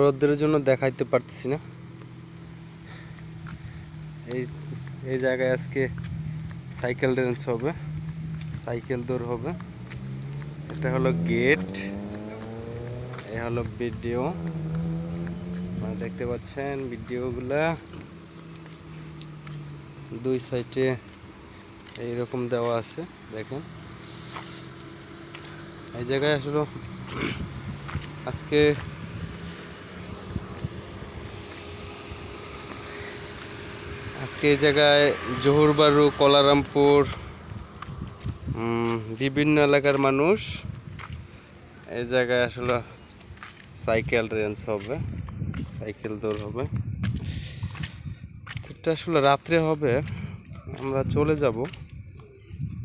রোদ্রের জন্য দেখাইতে পারতেছি না। এই এই জায়গায় আজকে সাইকেল রেঞ্জ হবে, সাইকেল দৌড় হবে। এটা হলো গেট, এ হলো ভিডিও, আপনারা দেখতে পাচ্ছেন ভিডিওগুলা দুই সাইডে এইরকম দেওয়া আছে। দেখেন এই জায়গায় আসলে আজকে এই জায়গায় জহুরবারু, কলারামপুর, বিভিন্ন এলাকার মানুষ এই জায়গায় আসলে সাইকেল রেঞ্জ হবে, সাইকেল দৌড় হবে। এটা আসলে রাত্রে হবে, আমরা চলে যাব।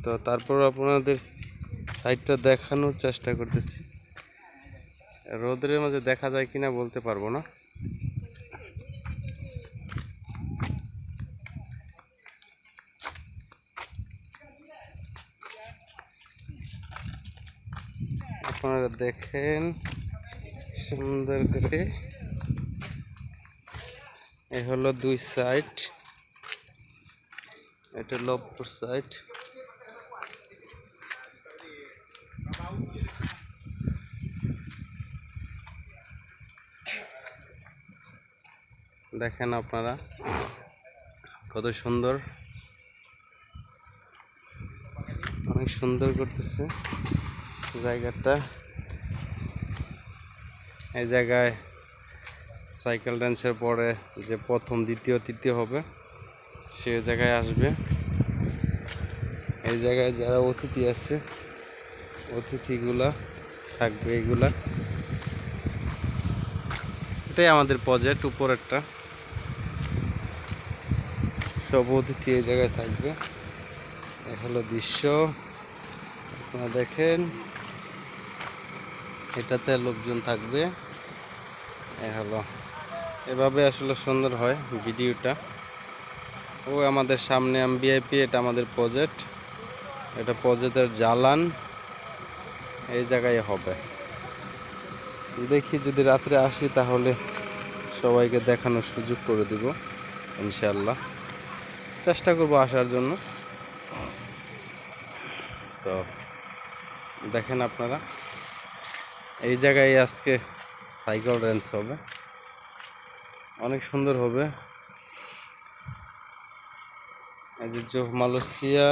তো তারপর আপনাদের সাইডটা দেখানোর চেষ্টা করতেছি। রোদের মাঝে দেখা যায় কিনা বলতে পারবো না। আপনারা দেখেন সুন্দর করে। এ হলো দুই সাইড, এটা লবপুর সাইড। দেখেন আপনারা কত সুন্দর, অনেক সুন্দর করতেছে জায়গাটা। এই জায়গায় সাইকেল ড্যান্সের পরে যে প্রথম, দ্বিতীয়, তৃতীয় হবে সে জায়গায় আসবে। এই জায়গায় যারা অতিথি আছে, অতিথিগুলা থাকবে। এইগুলা এটাই আমাদের প্রজেক্ট, উপরেরটা সব অতিথি এই জায়গায় থাকবে। এ হলো দৃশ্য, আপনারা দেখেন। এটাতে লোকজন থাকবে। এ হলো, এভাবে আসলে সুন্দর হয় ভিডিওটা। ও আমাদের সামনে এমবিআইপি, এটা আমাদের প্রজেক্ট, এটা প্রজেক্টের জালান এই জায়গায় হবে। দেখি যদি রাত্রে আসি তাহলে সবাইকে দেখানোর সুযোগ করে দিব ইনশাল্লাহ, চেষ্টা করব আসার জন্য। তো দেখেন আপনারা, এই জায়গায় আজকে সাইকেল রেঞ্জ হবে, অনেক সুন্দর হবে। এই যে মালয়েশিয়া,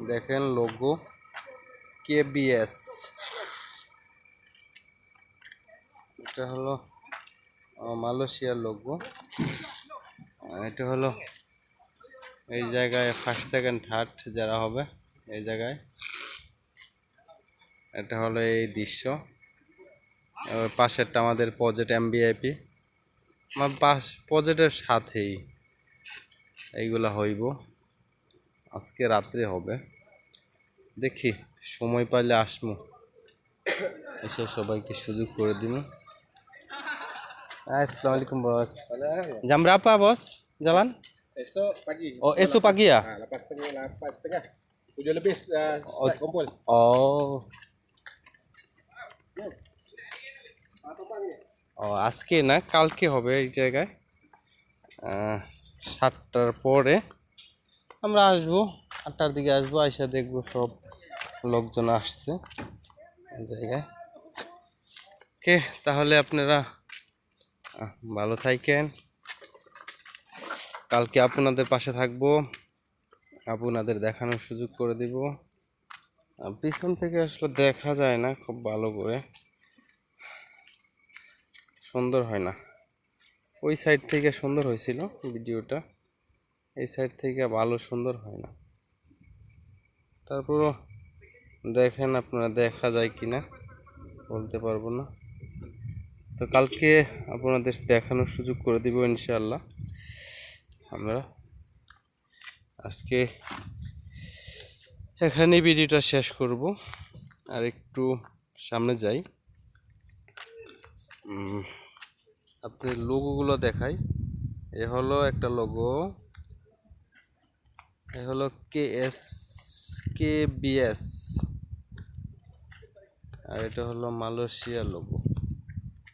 দেখেন লোগো কেবিএস, এটা হলো মালয়েশিয়ার লোগো। এটা হলো এই জায়গায় ফার্স্ট, সেকেন্ড, থার্ড যারা হবে এই জায়গায়। এটা হলো এই দৃশ্য। পাশেরটা আমাদের প্রজেক্ট এমবিআইপি, আমার প্রজেক্টের সাথেই এইগুলা হইব। আজকে রাত্রে হবে, দেখি সময় পাইলে আসবো, এসে সবাইকে সুযোগ করে দিব। Assalamu alaikum bos. Jam berapa bos jalan? Esok pagi. Oh esok pagi ya? Lepas setengah, 8:30. 7 lebih start kumpul. Oh. ও আজকে না, কালকে হবে এই জায়গায়। 7টার পরে আমরা আসবো, 8টার দিকে আসবো, আইসা দেখবো সব লোকজন আসছে এই জায়গায়। ওকে, তাহলে আপনারা ভালো থাকেন। কালকে আপনাদের পাশে থাকবো, আপনাদের দেখানোর সুযোগ করে দিব। পিছন থেকে আসলে দেখা যায় না খুব ভালো করে, সুন্দর হয় না। ওই সাইড থেকে সুন্দর হয়েছিল ভিডিওটা, এই সাইড থেকে ভালো সুন্দর হয় না। তারপরও দেখেন আপনারা, দেখা যায় কি না বলতে পারবো না। তো কালকে আপনাদের দেখানোর সুযোগ করে দিব ইনশাআল্লাহ। আমরা আজকে এখানে ভিডিওটা শেষ করব, আর একটু সামনে যাই, আপনাদের লোগোগুলো দেখাই। এ হলো একটা লোগো, এ হলো কেবিএস, আর এটা হলো মালয়েশিয়া লোগো।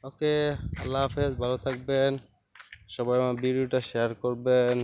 ওকে, আল্লাহ হাফেজ, ভালো থাকবেন সবাই। আমার ভিডিওটা শেয়ার করবেন।